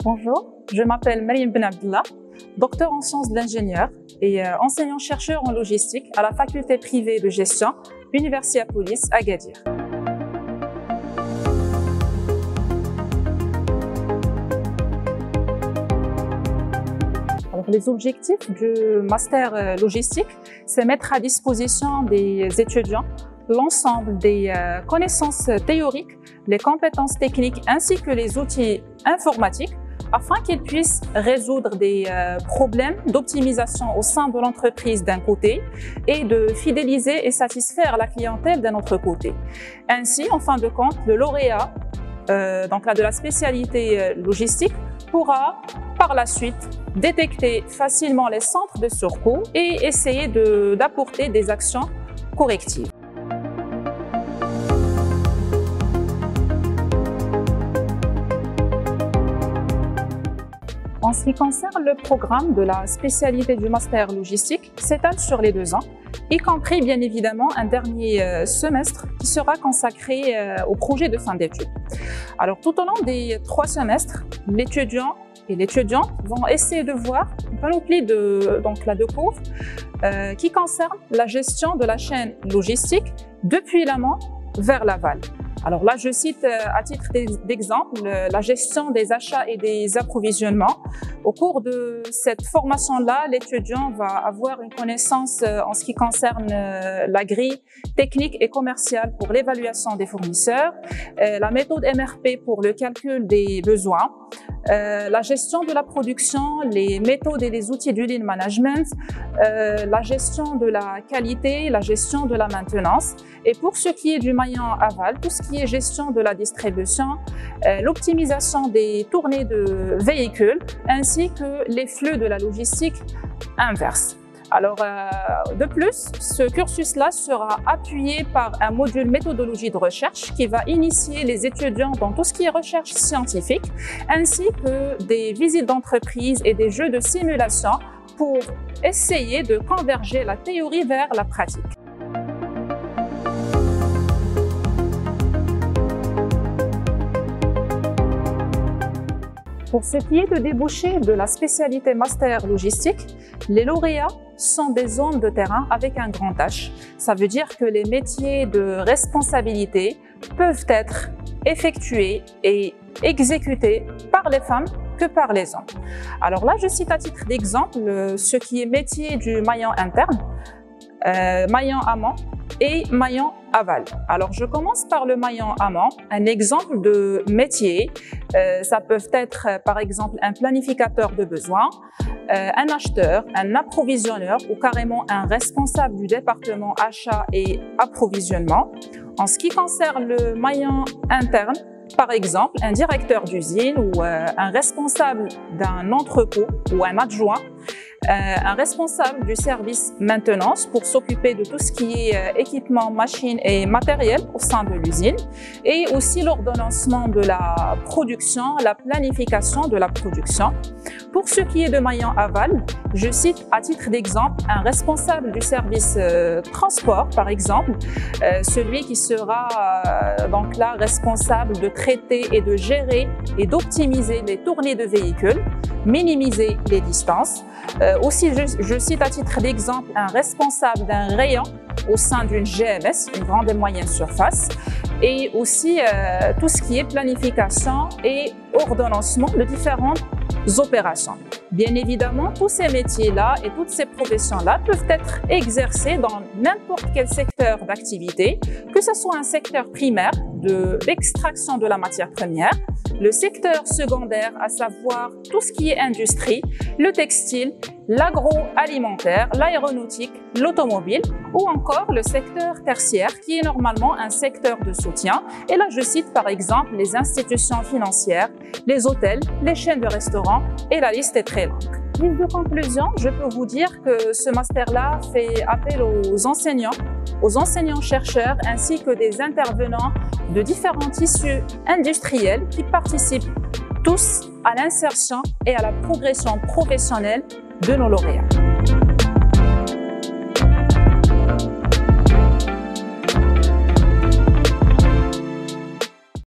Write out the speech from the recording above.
Bonjour, je m'appelle Mariam Ben Abdallah, docteur en sciences de l'ingénieur et enseignant-chercheur en logistique à la faculté privée de gestion Universia Police Agadir. Alors, les objectifs du master logistique, c'est mettre à disposition des étudiants l'ensemble des connaissances théoriques, les compétences techniques ainsi que les outils informatiques afin qu'ils puissent résoudre des problèmes d'optimisation au sein de l'entreprise d'un côté et de fidéliser et satisfaire la clientèle d'un autre côté. Ainsi, en fin de compte, le lauréat de la spécialité logistique pourra par la suite détecter facilement les centres de surcoût et essayer d'apporter des actions correctives. En ce qui concerne le programme de la spécialité du master logistique, s'étale sur les 2 ans, y compris bien évidemment un dernier semestre qui sera consacré au projet de fin d'études. Alors tout au long des 3 semestres, l'étudiant et l'étudiante vont essayer de voir une panoplie de cours qui concernent la gestion de la chaîne logistique depuis l'amont vers l'aval. Alors là, je cite à titre d'exemple la gestion des achats et des approvisionnements. Au cours de cette formation-là, l'étudiant va avoir une connaissance en ce qui concerne la grille technique et commerciale pour l'évaluation des fournisseurs, la méthode MRP pour le calcul des besoins, la gestion de la production, les méthodes et les outils du lean management, la gestion de la qualité, la gestion de la maintenance. Et pour ce qui est du maillon aval, tout ce qui est gestion de la distribution, l'optimisation des tournées de véhicules, ainsi que les flux de la logistique inverse. Alors, de plus, ce cursus-là sera appuyé par un module méthodologie de recherche qui va initier les étudiants dans tout ce qui est recherche scientifique, ainsi que des visites d'entreprise et des jeux de simulation pour essayer de converger la théorie vers la pratique. Pour ce qui est de déboucher de la spécialité master logistique, les lauréats sont des hommes de terrain avec un grand H. Ça veut dire que les métiers de responsabilité peuvent être effectués et exécutés par les femmes que par les hommes. Alors là, je cite à titre d'exemple ce qui est métier du maillon interne, maillon amont et maillon aval. Alors, je commence par le maillon amont. Un exemple de métier, ça peut être par exemple un planificateur de besoins, un acheteur, un approvisionneur ou carrément un responsable du département achat et approvisionnement. En ce qui concerne le maillon interne, par exemple, un directeur d'usine ou un responsable d'un entrepôt ou un adjoint, un responsable du service maintenance pour s'occuper de tout ce qui est équipement, machines et matériel au sein de l'usine, et aussi l'ordonnancement de la production, la planification de la production. Pour ce qui est de maillon aval, je cite à titre d'exemple un responsable du service transport, par exemple, celui qui sera donc là responsable de traiter et de gérer et d'optimiser les tournées de véhicules, minimiser les distances. Aussi, je cite à titre d'exemple un responsable d'un rayon au sein d'une GMS, une grande et moyenne surface, et aussi tout ce qui est planification et ordonnancement de différentes opérations. Bien évidemment, tous ces métiers-là et toutes ces professions-là peuvent être exercées dans n'importe quel secteur d'activité, que ce soit un secteur primaire de l'extraction de la matière première, le secteur secondaire, à savoir tout ce qui est industrie, le textile, l'agroalimentaire, l'aéronautique, l'automobile ou encore le secteur tertiaire qui est normalement un secteur de soutien. Et là, je cite par exemple les institutions financières, les hôtels, les chaînes de restaurants et la liste est très longue. Liste de conclusion, je peux vous dire que ce master-là fait appel aux enseignants-chercheurs ainsi que des intervenants de différents tissus industriels qui participent tous à l'insertion et à la progression professionnelle de nos lauréats.